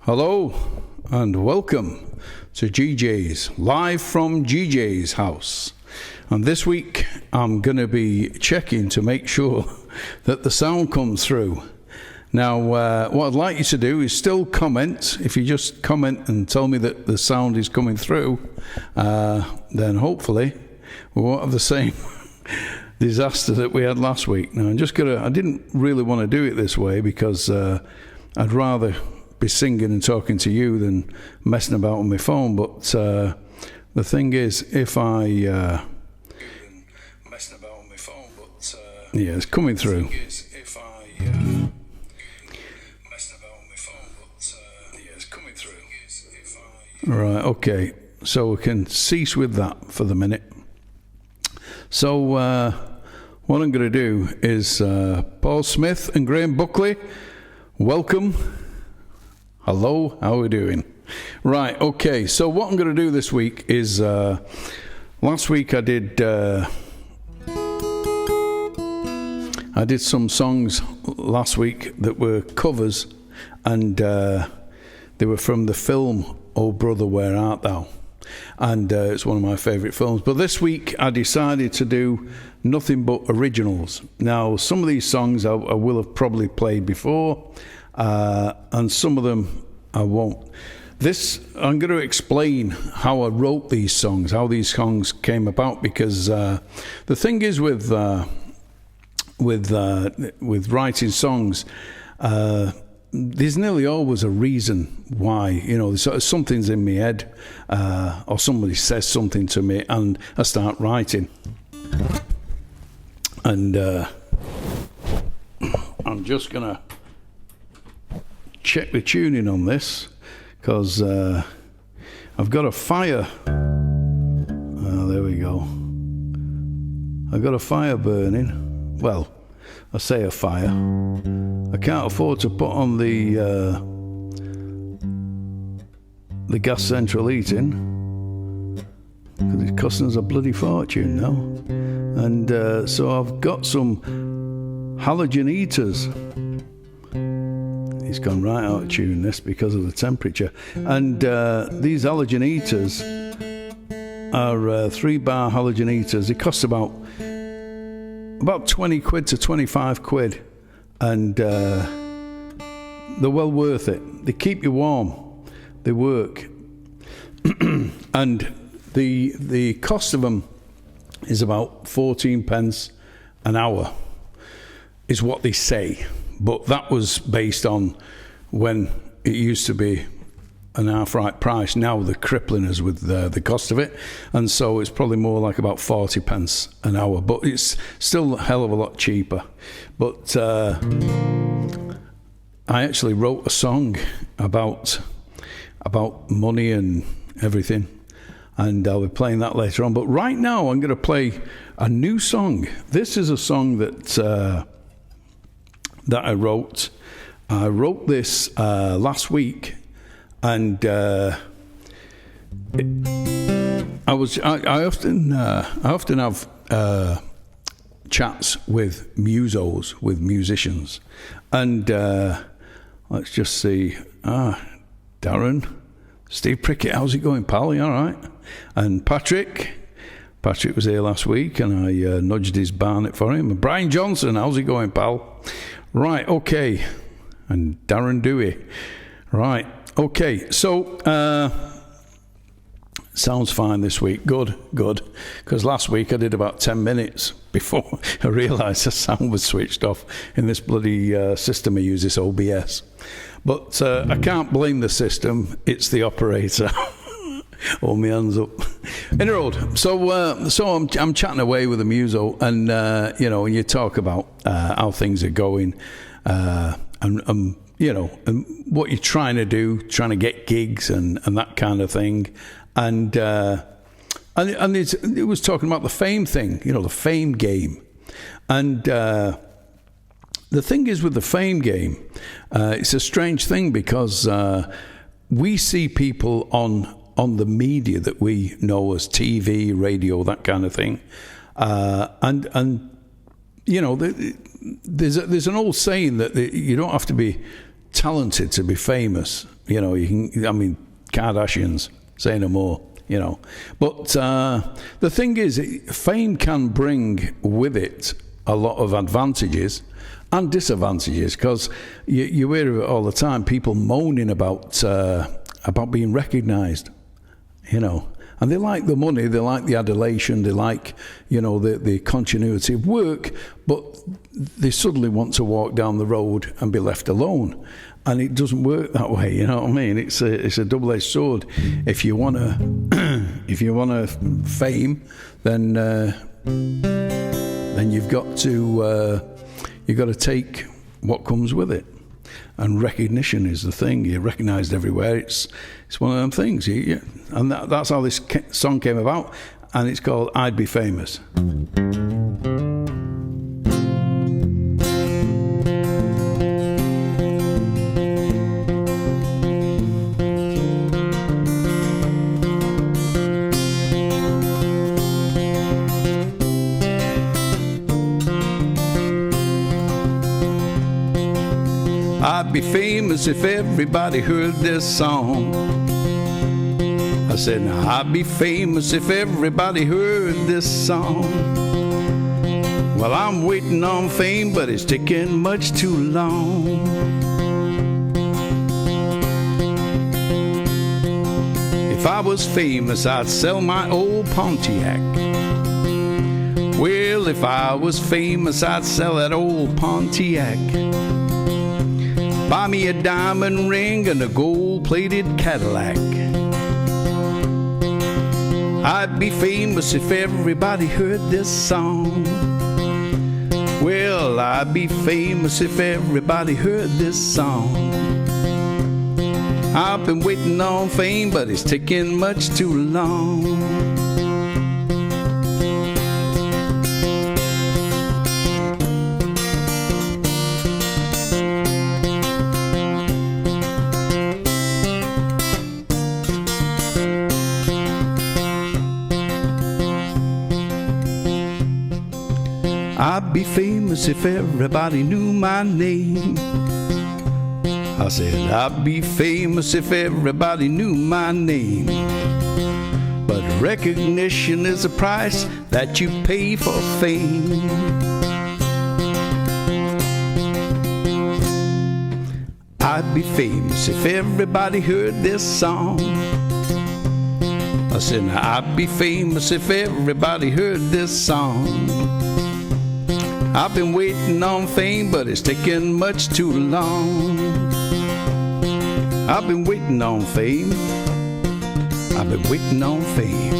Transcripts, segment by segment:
Hello and welcome to GJ's, live from GJ's house. And this week I'm going to be checking to make sure that the sound comes through. Now, what I'd like you to do is still comment. If you just comment and tell me that the sound is coming through, then hopefully we won't have the same disaster that we had last week. Now, I didn't really want to do it this way because I'd rather be singing and talking to you than messing about on my phone. But the thing is, if I messing about on my phone, but yeah, it's coming through. Right, okay, so we can cease with that for the minute. So what I'm going to do is Paul Smith and Graham Buckley, welcome. Hello, how are we doing? Right, okay, so what I'm going to do this week is, last week I did some songs last week that were covers, and they were from the film Oh Brother, Where Art Thou? And it's one of my favourite films. But this week I decided to do nothing but originals. Now, some of these songs I will have probably played before, and some of them I won't. I'm going to explain how I wrote these songs, how these songs came about, because the thing is with writing songs, there's nearly always a reason why. You know, something's in my head, or somebody says something to me, and I start writing. And I'm just gonna check the tuning on this, because I've got a fire. There we go. I've got a fire burning. Well, I say a fire. I can't afford to put on the gas central heating because it's costing us a bloody fortune now. And so I've got some halogen heaters. It's gone right out of tune, this, because of the temperature. And these halogen heaters are 3-bar halogen heaters. They cost about 20 quid to 25 quid. And they're well worth it. They keep you warm. They work. And the cost of them is about 14 pence an hour, is what they say. But that was based on when it used to be an half-right price. Now they're crippling us with the cost of it. And so it's probably more like about 40 pence an hour. But it's still a hell of a lot cheaper. But I actually wrote a song about money and everything. And I'll be playing that later on. But right now I'm going to play a new song. This is a song that I wrote. I wrote this last week, and I often have chats with musos, with musicians, and let's just see. Darren, Steve Prickett, how's it going, pal? You all right? And Patrick was here last week, and I nudged his Barnet for him. And Brian Johnson, how's it going, pal? Right, okay. And Darren Dewey. Right, okay. So, sounds fine this week. Good. Because last week I did about 10 minutes before I realised the sound was switched off in this bloody system I use, this OBS. But I can't blame the system. It's the operator. Hold my hands up. In the road. So I'm chatting away with the muso, and when you talk about how things are going, and what you're trying to do, trying to get gigs and that kind of thing, and it was talking about the fame thing, the fame game, and the thing is with the fame game, it's a strange thing because we see people on the media that we know as TV, radio, that kind of thing, and there's an old saying that you don't have to be talented to be famous. You know, Kardashians, say no more, you know. But the thing is, fame can bring with it a lot of advantages and disadvantages, because you hear it all the time, people moaning about being recognised, you know. And they like the money, they like the adulation, they like, you know, the continuity of work, but they suddenly want to walk down the road and be left alone. And it doesn't work that way, you know what I mean? It's a double-edged sword. If you want fame, then you've got to take what comes with it. And recognition is the thing. You're recognised everywhere. It's one of them things. And that's how this song came about. And it's called "I'd Be Famous." I'd be famous if everybody heard this song. I said, I'd be famous if everybody heard this song. Well, I'm waiting on fame, but it's taking much too long. If I was famous, I'd sell my old Pontiac. Well, if I was famous, I'd sell that old Pontiac. Buy me a diamond ring and a gold-plated Cadillac. I'd be famous if everybody heard this song. Well, I'd be famous if everybody heard this song. I've been waiting on fame, but it's taking much too long. I'd be famous if everybody knew my name. I said, I'd be famous if everybody knew my name. But recognition is a price that you pay for fame. I'd be famous if everybody heard this song. I said, I'd be famous if everybody heard this song. I've been waiting on fame, but it's taking much too long. I've been waiting on fame. I've been waiting on fame.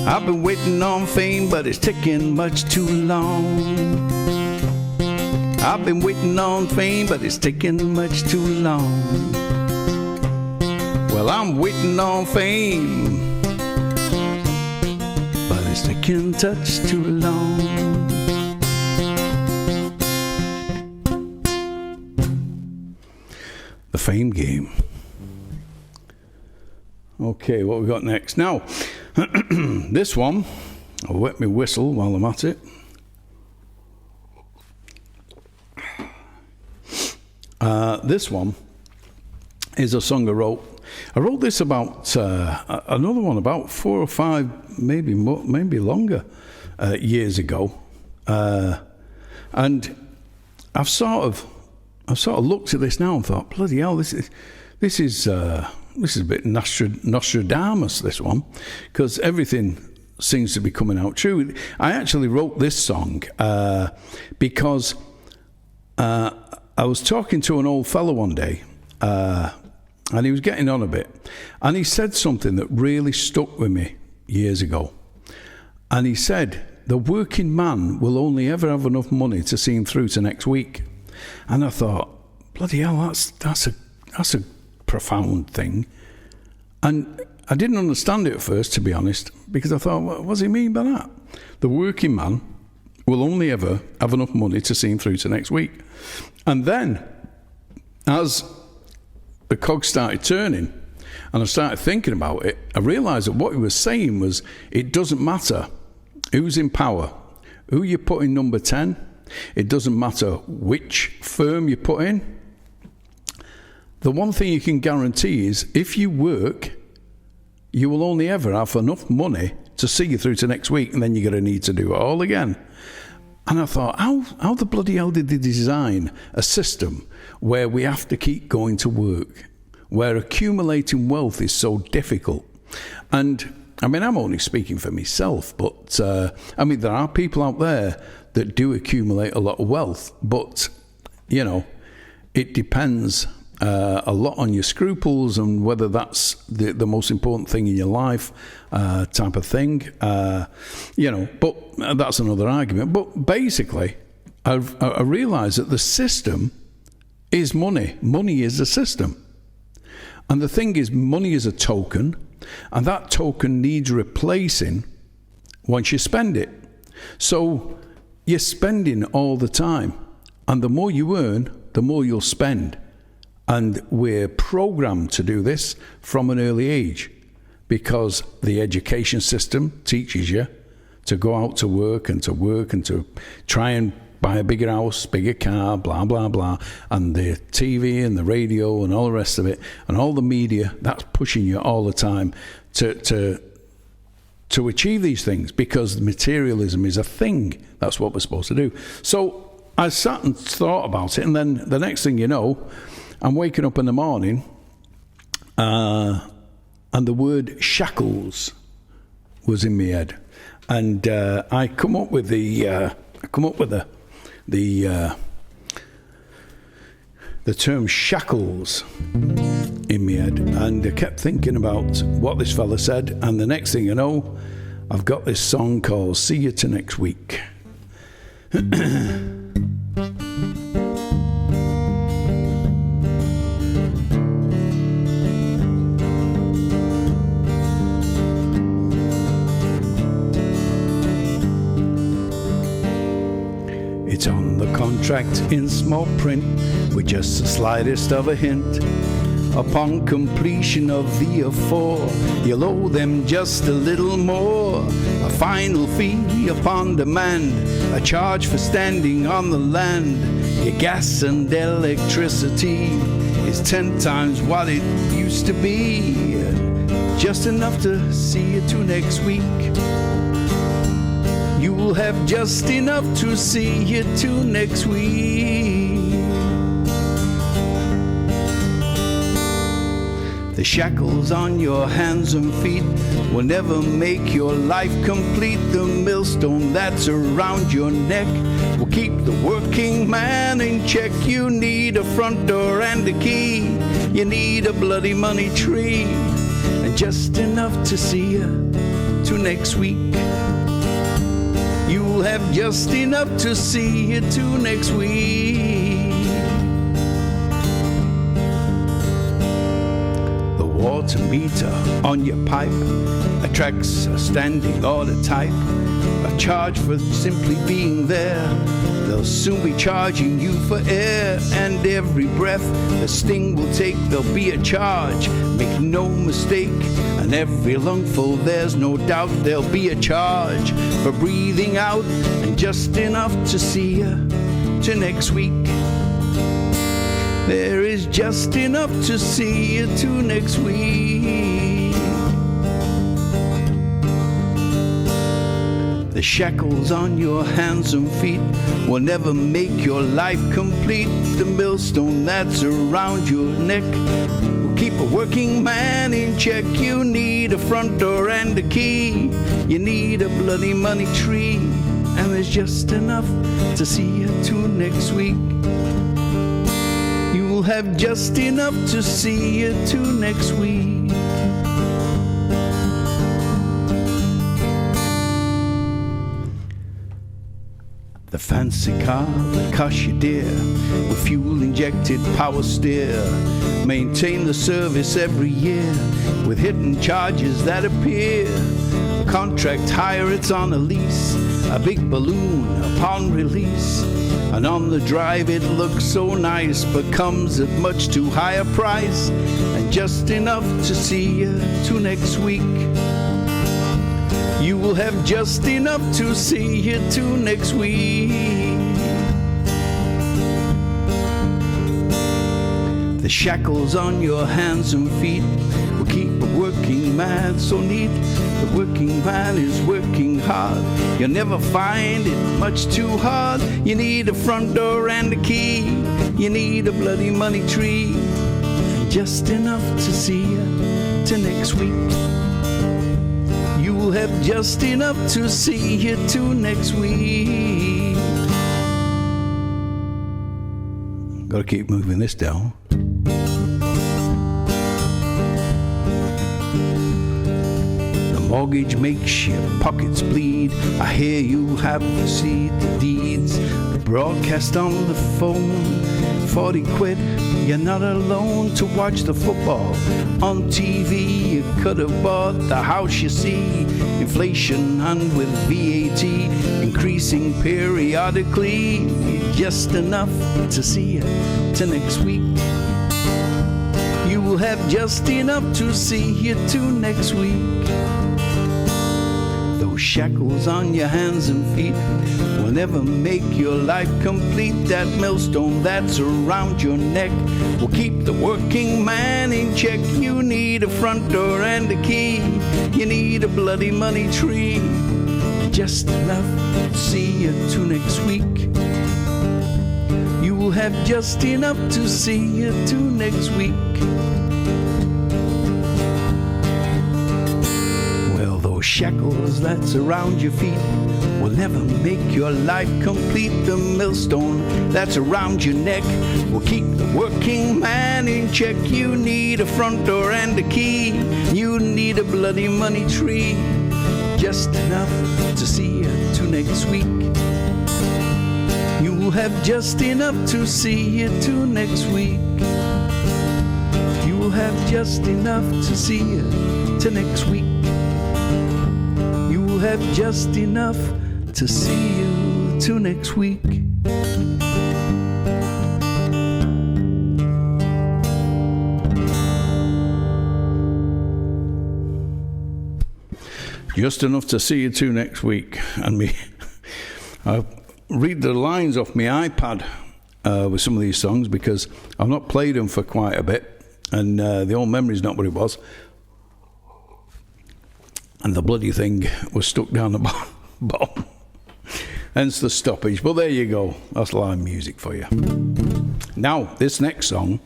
I've been waiting on fame, but it's taking much too long. I've been waiting on fame, but it's taking much too long. Well, I'm waiting on fame, but it's taking touch too long. The fame game. Okay, what we got next? Now, this one, I'll wet my whistle while I'm at it. This one is a song I wrote. I wrote this about another one about 4 or 5, maybe longer, years ago, and I've sort of looked at this now and thought, bloody hell, this is a bit Nostradamus, this one, because everything seems to be coming out true. I actually wrote this song because I was talking to an old fellow one day, and he was getting on a bit, and he said something that really stuck with me years ago. And he said, the working man will only ever have enough money to see him through to next week. And I thought, bloody hell, that's a profound thing. And I didn't understand it at first, to be honest, because I thought, what does he mean by that? The working man will only ever have enough money to see him through to next week. And then, as the cogs started turning, and I started thinking about it, I realised that what he was saying was, it doesn't matter who's in power, who you put in number 10, it doesn't matter which firm you put in, the one thing you can guarantee is if you work, you will only ever have enough money to see you through to next week, and then you're going to need to do it all again. And I thought, how the bloody hell did they design a system where we have to keep going to work, where accumulating wealth is so difficult? And I mean, I'm only speaking for myself, but I mean, there are people out there that do accumulate a lot of wealth, but, you know, it depends a lot on your scruples and whether that's the most important thing in your life, type of thing, you know, but that's another argument. But basically, I realised that the system is money. Money is a system. And the thing is, money is a token, and that token needs replacing once you spend it. So you're spending all the time, and the more you earn, the more you'll spend. And we're programmed to do this from an early age because the education system teaches you to go out to work and to try and buy a bigger house, bigger car, blah, blah, blah. And the TV and the radio and all the rest of it and all the media, that's pushing you all the time to achieve these things because materialism is a thing. That's what we're supposed to do. So I sat and thought about it, and then the next thing you know, I'm waking up in the morning, and the word shackles was in my head, and I come up with the term shackles in my head, and I kept thinking about what this fella said, and the next thing you know, I've got this song called "See You to Next Week." It's on the contract in small print with just the slightest of a hint. Upon completion of the afore, you'll owe them just a little more. A final fee upon demand, a charge for standing on the land. Your gas and electricity is 10 times what it used to be. Just enough to see you to next week. You'll have just enough to see you to next week. The shackles on your hands and feet will never make your life complete. The millstone that's around your neck will keep the working man in check. You need a front door and a key. You need a bloody money tree, and just enough to see you to next week. You'll have just enough to see you to next week. The water meter on your pipe attracts a standing order type, a charge for simply being there. They'll soon be charging you for air, and every breath the sting will take, there'll be a charge. Make no mistake, and every lungful, there's no doubt, there'll be a charge for breathing out, and just enough to see you to next week. There is just enough to see you to next week. The shackles on your hands and feet will never make your life complete. The millstone that's around your neck will keep a working man in check. You need a front door and a key. You need a bloody money tree, and there's just enough to see you to next week. You'll have just enough to see you to next week. The fancy car that cost you dear, with fuel-injected power steer. Maintain the service every year, with hidden charges that appear. A contract hire, it's on a lease, a big balloon upon release. And on the drive it looks so nice, but comes at much too high a price. And just enough to see you to next week. You will have just enough to see you to next week. The shackles on your hands and feet will keep a working man so neat. The working man is working hard. You'll never find it much too hard. You need a front door and a key. You need a bloody money tree. And just enough to see you till next week. You'll have just enough to see you till next week. Gotta keep moving this down. Mortgage makes your pockets bleed. I hear you have received the deeds. Broadcast on the phone, 40 quid. You're not alone to watch the football on TV. You could have bought the house you see. Inflation and with VAT increasing periodically. Just enough to see you till next week. You will have just enough to see you till next week. Those shackles on your hands and feet will never make your life complete. That millstone that's around your neck will keep the working man in check. You need a front door and a key. You need a bloody money tree. Just enough to see you till next week. You will have just enough to see you till next week. Those shackles that's around your feet will never make your life complete. The millstone that's around your neck will keep the working man in check. You need a front door and a key. You need a bloody money tree. Just enough to see you till next week. You will have just enough to see you till next week. You will have just enough to see you till next week. Have just enough to see you till next week. Just enough to see you till next week. And I read the lines off my iPad with some of these songs because I've not played them for quite a bit, and the old memory's not what it was. And the bloody thing was stuck down the bottom. Hence the stoppage. But there you go. That's live music for you. Now, this next song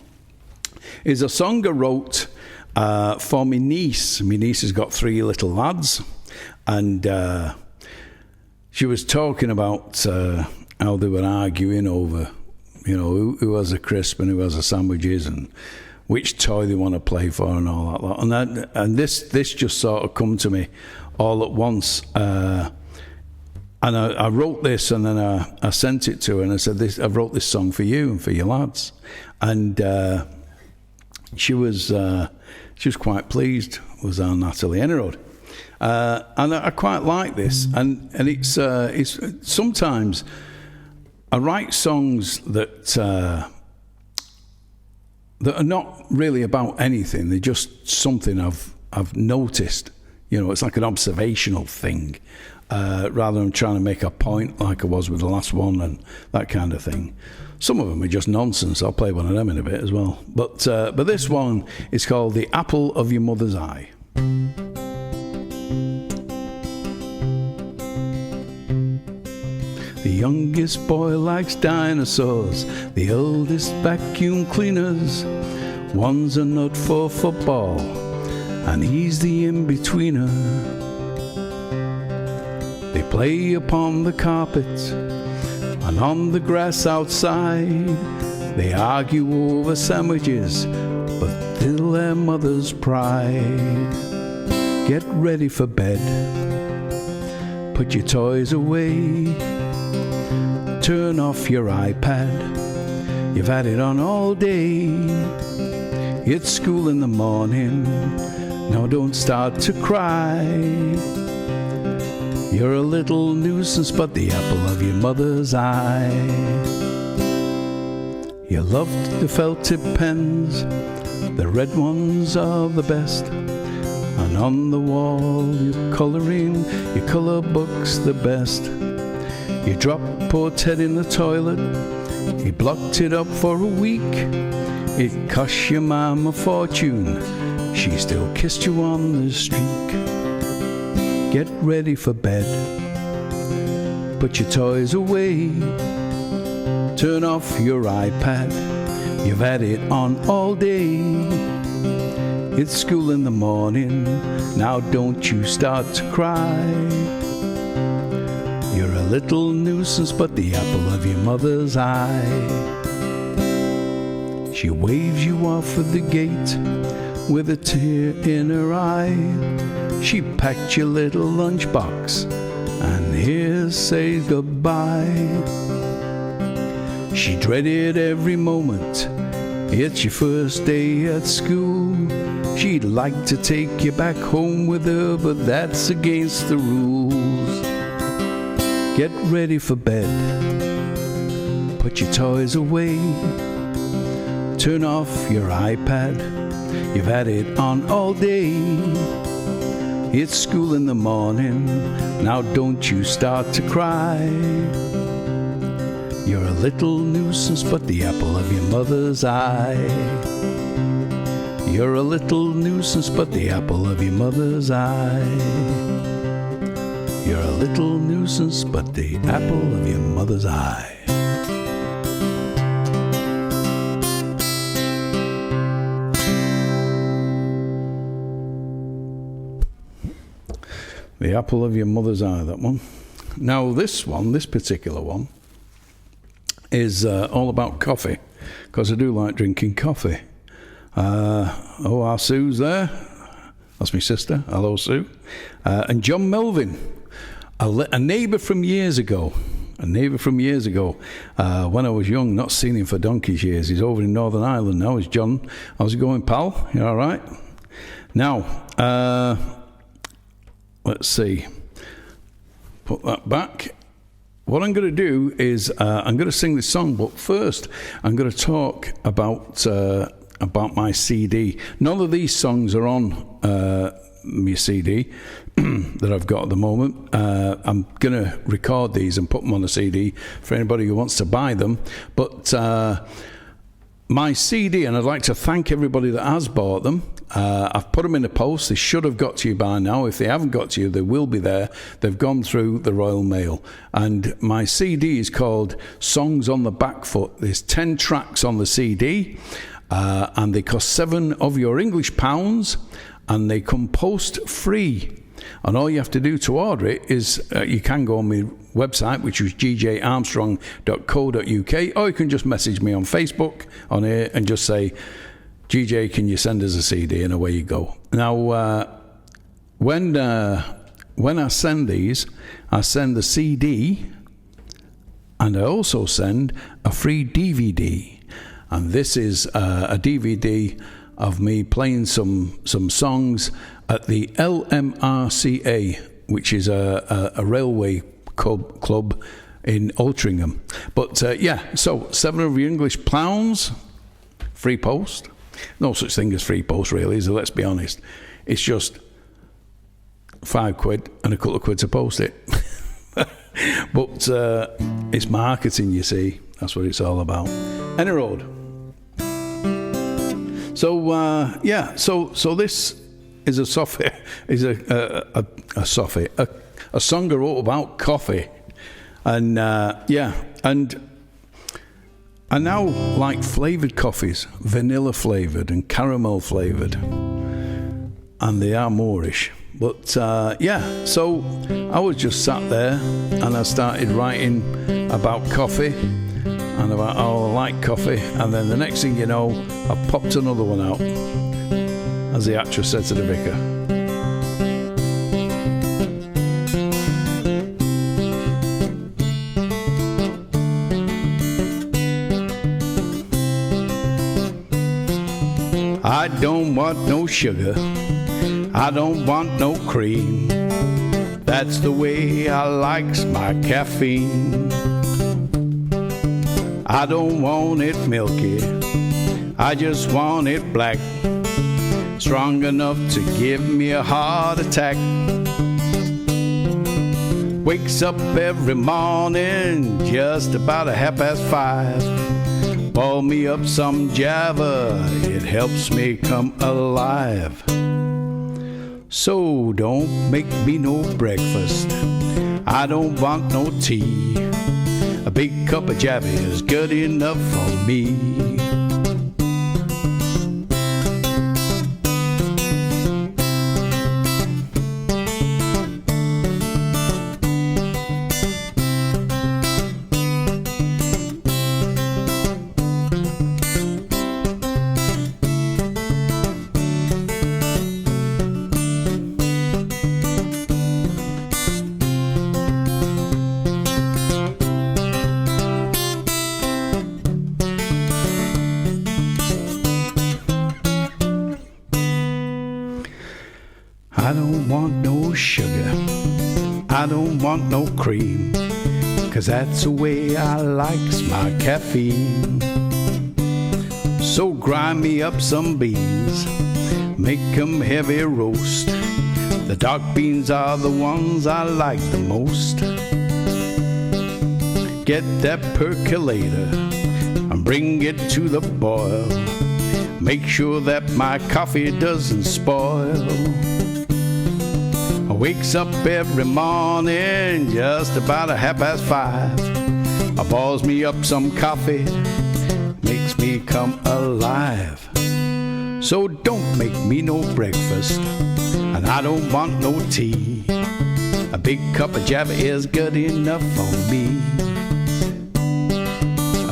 is a song I wrote for my niece. My niece has got 3 little lads. And she was talking about how they were arguing over, who has a crisp and who has a sandwiches and which toy they want to play for and all that lot. And this just sort of come to me all at once. And I wrote this, and then I sent it to her, and I said, I wrote this song for you and for your lads. And she was quite pleased, was our Natalie Enerode. And I quite like this. And it's sometimes I write songs that are not really about anything. They're just something I've noticed. It's like an observational thing, rather than trying to make a point like I was with the last one and that kind of thing. Some of them are just nonsense. I'll play one of them in a bit as well. But this one is called The Apple of Your Mother's Eye. The youngest boy likes dinosaurs, the eldest vacuum cleaners. One's a nut for football, and he's the in-betweener. They play upon the carpet and on the grass outside. They argue over sandwiches, but still their mother's pride. Get ready for bed, put your toys away. Turn off your iPad, you've had it on all day. It's school in the morning, now don't start to cry. You're a little nuisance, but the apple of your mother's eye. You loved the felt tip pens, the red ones are the best. And on the wall you're colouring your colour books the best. You dropped poor Ted in the toilet, he blocked it up for a week. It cost your mom a fortune. She still kissed you on the street. Get ready for bed. Put your toys away. Turn off your iPad. You've had it on all day. It's school in the morning. Now don't you start to cry. You're a little nuisance, but the apple of your mother's eye. She waves you off at the gate with a tear in her eye. She packed your little lunchbox, and here says goodbye. She dreaded every moment. It's your first day at school. She'd like to take you back home with her, but that's against the rules. Get ready for bed. Put your toys away. Turn off your iPad. You've had it on all day. It's school in the morning. Now don't you start to cry. You're a little nuisance, but the apple of your mother's eye. You're a little nuisance, but the apple of your mother's eye. You're a little nuisance, but the apple of your mother's eye. The apple of your mother's eye, that one. Now this particular one, is all about coffee, because I do like drinking coffee. Our Sue's there. That's my sister. Hello, Sue. And John Melvin, a neighbour from years ago. When I was young, not seen him for donkey's years. He's over in Northern Ireland now. It's John. How's it going, pal? You all right? Now, let's see. Put that back. What I'm going to do is I'm going to sing this song, but first I'm going to talk about my CD. None of these songs are on my CD that I've got at the moment. I'm going to record these and put them on a CD for anybody who wants to buy them. But my CD, and I'd like to thank everybody that has bought them. I've put them in the post. They should have got to you by now. If they haven't got to you, they will be there. They've gone through the Royal Mail. And my CD is called Songs on the Back Foot. There's 10 tracks on the CD, and they cost £7 of your English pounds, and they come post free. And all you have to do to order it is you can go on my website, which is gjarmstrong.co.uk, or you can just message me on Facebook on here and just say, GJ, can you send us a CD? And away you go. Now, when I send these, I send the CD, and I also send a free DVD. And this is a DVD of me playing some songs at the LMRCA, which is a railway club in Altrincham. But so £7 of your English pounds, free post. No such thing as free post, really, is there? Let's be honest. It's just £5 and a couple of quid to post it. But it's marketing, you see. That's what it's all about. Any road. So this is a song I wrote about coffee, and I now like flavoured coffees, vanilla flavoured and caramel flavoured, and they are moreish. But so I was just sat there and I started writing about coffee and about how I like coffee, and then the next thing you know, I popped another one out, as the actress said to the vicar. I don't want no sugar, I don't want no cream. That's the way I likes my caffeine. I don't want it milky, I just want it black, strong enough to give me a heart attack. Wakes up every morning just about 5:30. Boil me up some Java, it helps me come alive. So don't make me no breakfast, I don't want no tea. A big cup of Java is good enough for me. I don't want no sugar, I don't want no cream, 'cause that's the way I likes my caffeine. So grind me up some beans, make 'em heavy roast. The dark beans are the ones I like the most. Get that percolator and bring it to the boil. Make sure that my coffee doesn't spoil. I wakes up every morning just about 5:30. I boils me up some coffee, makes me come alive. So don't make me no breakfast, and I don't want no tea. A big cup of Java is good enough for me.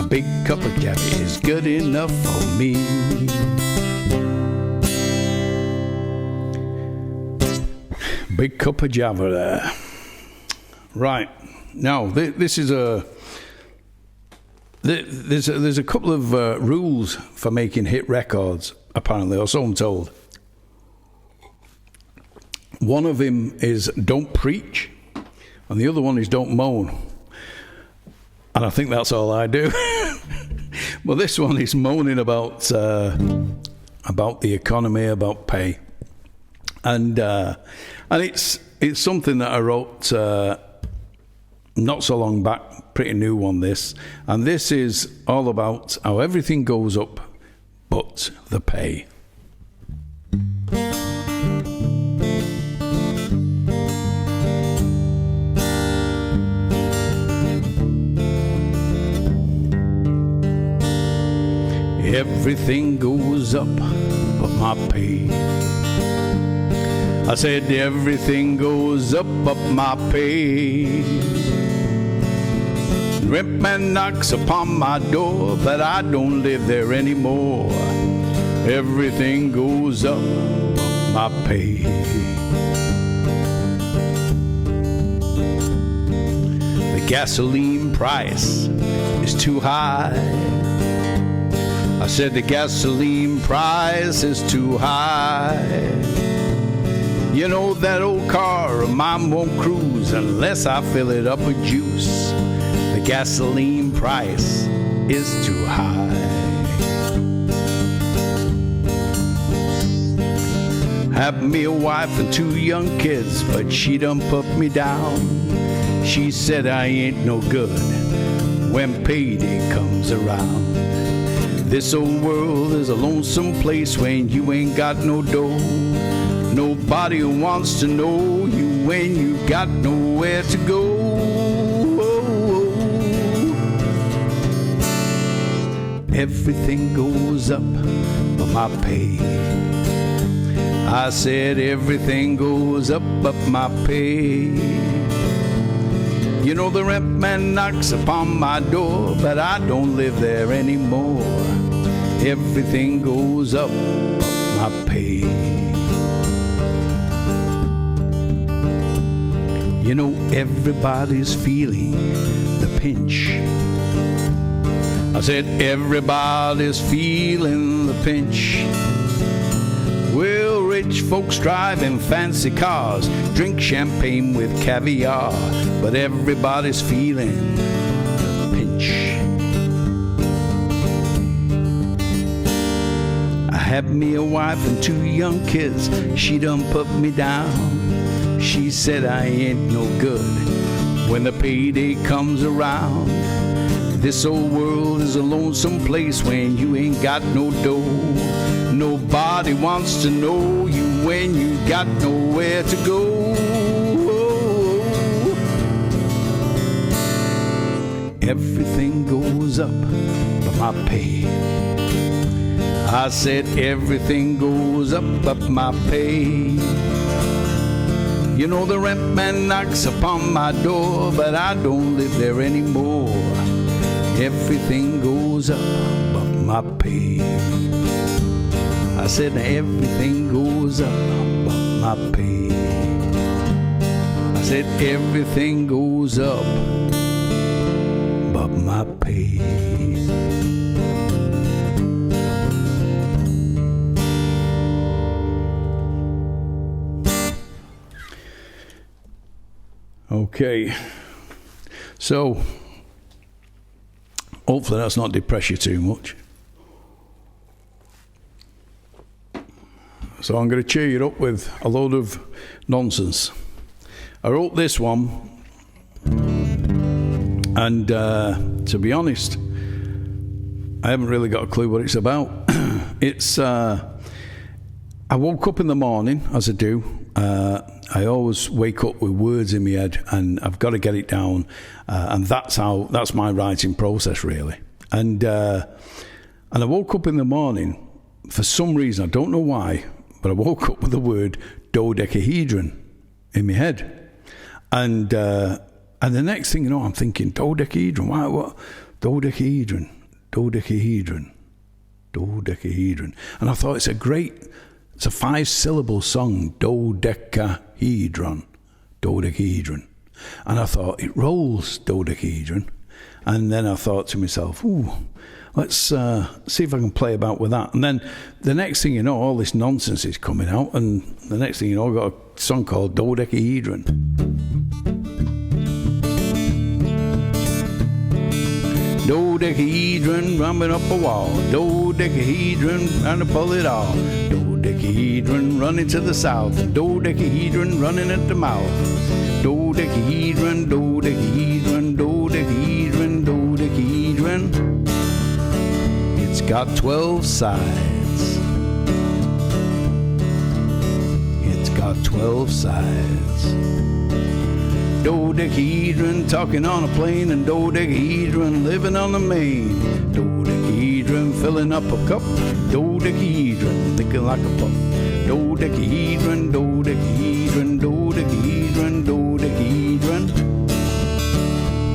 A big cup of Java is good enough for me. Big cup of Java there. Right. Now, this is there's a couple of rules for making hit records, apparently, or so I'm told. One of them is don't preach, and the other one is don't moan. And I think that's all I do. Well, this one is moaning about the economy, about pay. And it's something that I wrote not so long back, pretty new on this. And this is all about how everything goes up but the pay. Everything goes up but my pay. I said everything goes up but my pay. Rent man knocks upon my door, but I don't live there anymore. Everything goes up but my pay. The gasoline price is too high. I said the gasoline price is too high. You know that old car of mine won't cruise unless I fill it up with juice. The gasoline price is too high. Have me a wife and 2 young kids, but she done put me down. She said I ain't no good when payday comes around. This old world is a lonesome place when you ain't got no dough. Nobody wants to know you when you got nowhere to go. Everything goes up but my pay. I said everything goes up but my pay. You know the rent man knocks upon my door, but I don't live there anymore. Everything goes up but my pay. You know everybody's feeling the pinch. I said everybody's feeling the pinch. Well, rich folks drive in fancy cars, drink champagne with caviar, but everybody's feeling the pinch. I had me a wife and 2 young kids, she done put me down. She said I ain't no good when the payday comes around. This old world is a lonesome place when you ain't got no dough. Nobody wants to know you when you got nowhere to go. Everything goes up but my pay. I said everything goes up but my pay. You know the rent man knocks upon my door, but I don't live there anymore. Everything goes up but my pay. I said everything goes up but my pay. I said everything goes up but my pay. Okay, so hopefully that's not depress you too much. So I'm going to cheer you up with a load of nonsense. I wrote this one, and to be honest, I haven't really got a clue what it's about. It's I woke up in the morning, as I do. I always wake up with words in my head, and I've got to get it down, and that's my writing process, really. And I woke up in the morning for some reason, I don't know why, but I woke up with the word dodecahedron in my head, and the next thing you know, I'm thinking dodecahedron. Why? What? Dodecahedron, and I thought it's a 5-syllable song, dodecahedron, and I thought it rolls, dodecahedron, and then I thought to myself, ooh, let's see if I can play about with that. And then the next thing you know, all this nonsense is coming out, and the next thing you know, I've got a song called dodecahedron. Dodecahedron rumbling up a wall, dodecahedron trying to pull it off. Dodecahedron running to the south, dodecahedron running at the mouth. Dodecahedron, dodecahedron, dodecahedron, dodecahedron. It's got 12 sides. It's got 12 sides. Dodecahedron talking on a plane, and dodecahedron living on the main. Dodecahedron filling up a cup, dodecahedron thinking like a pup. Dodecahedron, dodecahedron, dodecahedron, dodecahedron.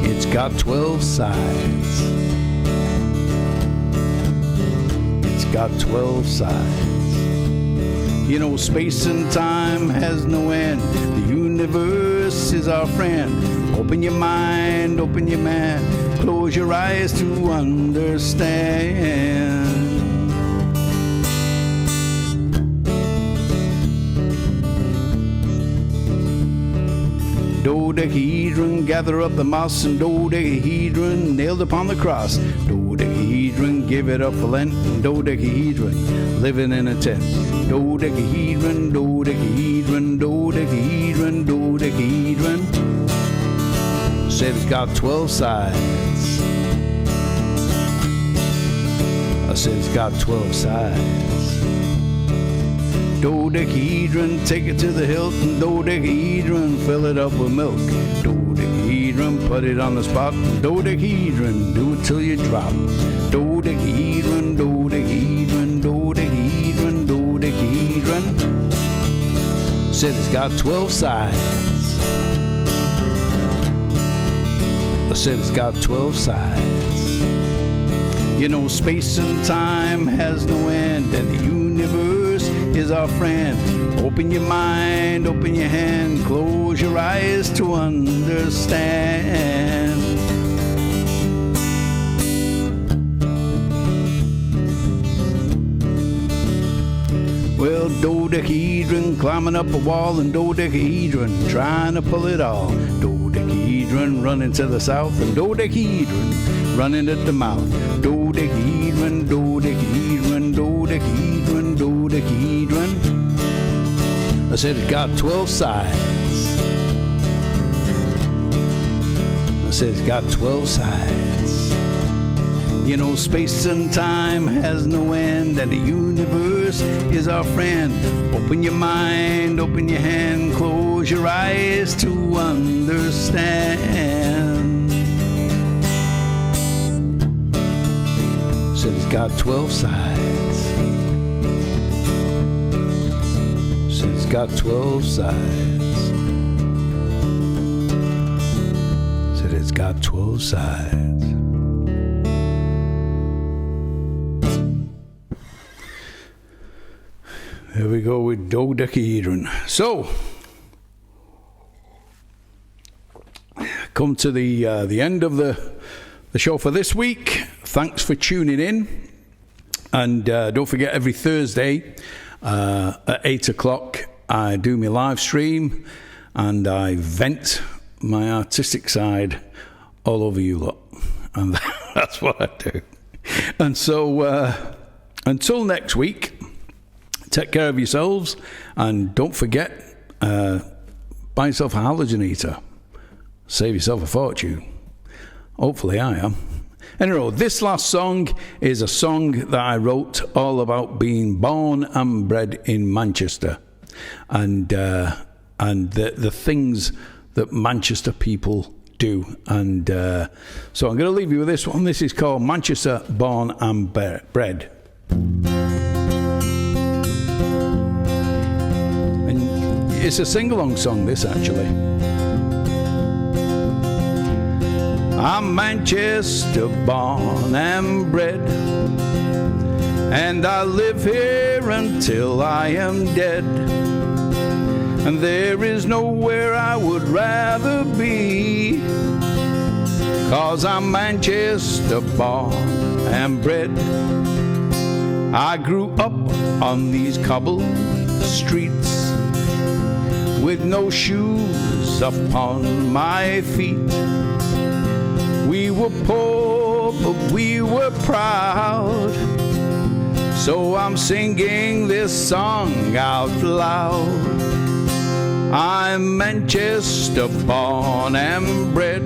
It's got 12 sides. It's got 12 sides. You know, space and time has no end. The universe is our friend. Open your mind, open your man. Close your eyes to understand. Dodecahedron, gather up the moss, and dodecahedron nailed upon the cross. Dodecahedron, give it up for Lent, and dodecahedron living in a tent. Dodecahedron, dodecahedron, dodecahedron, dodecahedron. Said it's got 12 sides. I said it's got 12 sides. Dodecahedron, take it to the hilt, and dodecahedron, fill it up with milk. Dodecahedron, put it on the spot, and dodecahedron, do it till you drop. Dodecahedron, dodecahedron, dodecahedron, dodecahedron. Said it's got 12 sides. I said it's got 12 sides. You know, space and time has no end, and the universe is our friend. Open your mind, open your hand, close your eyes to understand. Well, dodecahedron climbing up a wall, and dodecahedron trying to pull it all. Dodecahedron running to the south, and dodecahedron running at the mouth. Dodecahedron, dodecahedron, dodecahedron, dodecahedron. I said it got 12 sides. I said it's got 12 sides. You know, space and time has no end, and the universe is our friend. Open your mind, open your hand, close your eyes to understand. Said it's got 12 sides. Said it's got 12 sides. Said it's got 12 sides. There we go with Decahedron. So, come to the end of the show for this week. Thanks for tuning in. And don't forget, every Thursday at 8 o'clock, I do my live stream and I vent my artistic side all over you lot. And that's what I do. And so, until next week, take care of yourselves, and don't forget, buy yourself a halogenator. Save yourself a fortune. Hopefully I am. Anyway, this last song is a song that I wrote all about being born and bred in Manchester, and the things that Manchester people do. And so I'm going to leave you with this one. This is called Manchester Born and Bred. It's a sing-along song, this, actually. I'm Manchester born and bred, and I live here until I am dead. And there is nowhere I would rather be, 'cause I'm Manchester born and bred. I grew up on these cobbled streets, with no shoes upon my feet. We were poor, but we were proud. So I'm singing this song out loud. I'm Manchester born and bred,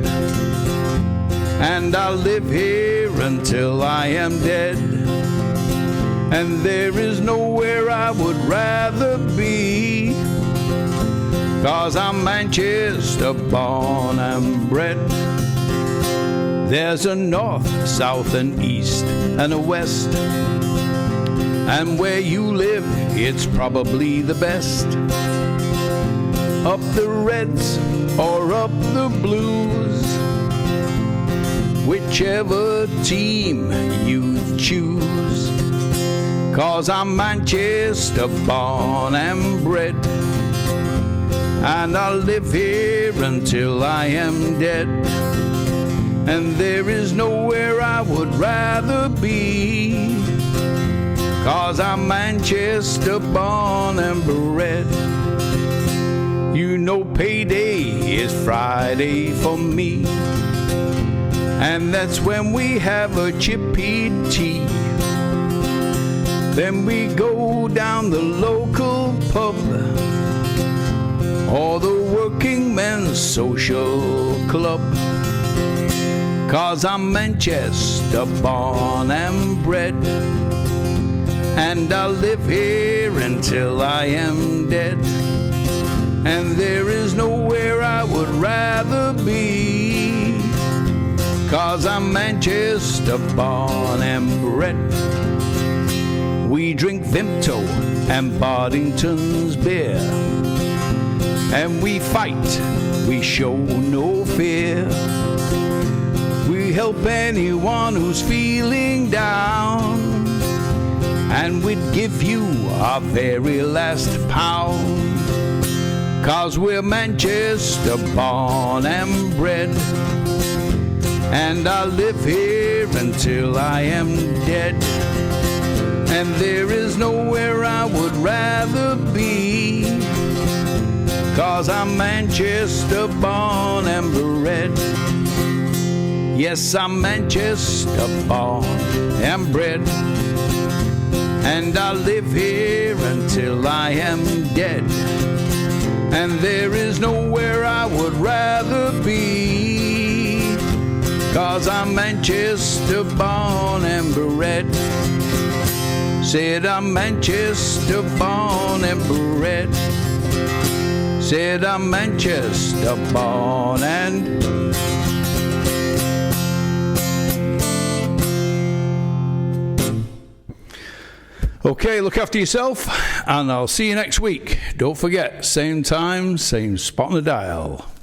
and I'll live here until I am dead. And there is nowhere I would rather be, 'cause I'm Manchester born and bred. There's a north, south and east and a west, and where you live it's probably the best. Up the Reds or up the Blues, whichever team you choose, 'cause I'm Manchester born and bred, and I'll live here until I am dead. And there is nowhere I would rather be, 'cause I'm Manchester born and bred. You know payday is Friday for me, and that's when we have a chippy tea. Then we go down the local pub, or the working men's social club, 'cause I'm Manchester born and bred, and I'll live here until I am dead. And there is nowhere I would rather be, 'cause I'm Manchester born and bred. We drink Vimto and Boddington's beer, and we fight, we show no fear. We help anyone who's feeling down, and we'd give you our very last pound, 'cause we're Manchester born and bred, and I'll live here until I am dead. And there is nowhere I would rather be, 'cause I'm Manchester born and bred. Yes, I'm Manchester born and bred, and I'll live here until I am dead. And there is nowhere I would rather be, 'cause 'cause I'm Manchester born and bred. Said I'm Manchester born and bred. Said I'm Manchester born and Okay, look after yourself, and I'll see you next week. Don't forget, same time, same spot on the dial.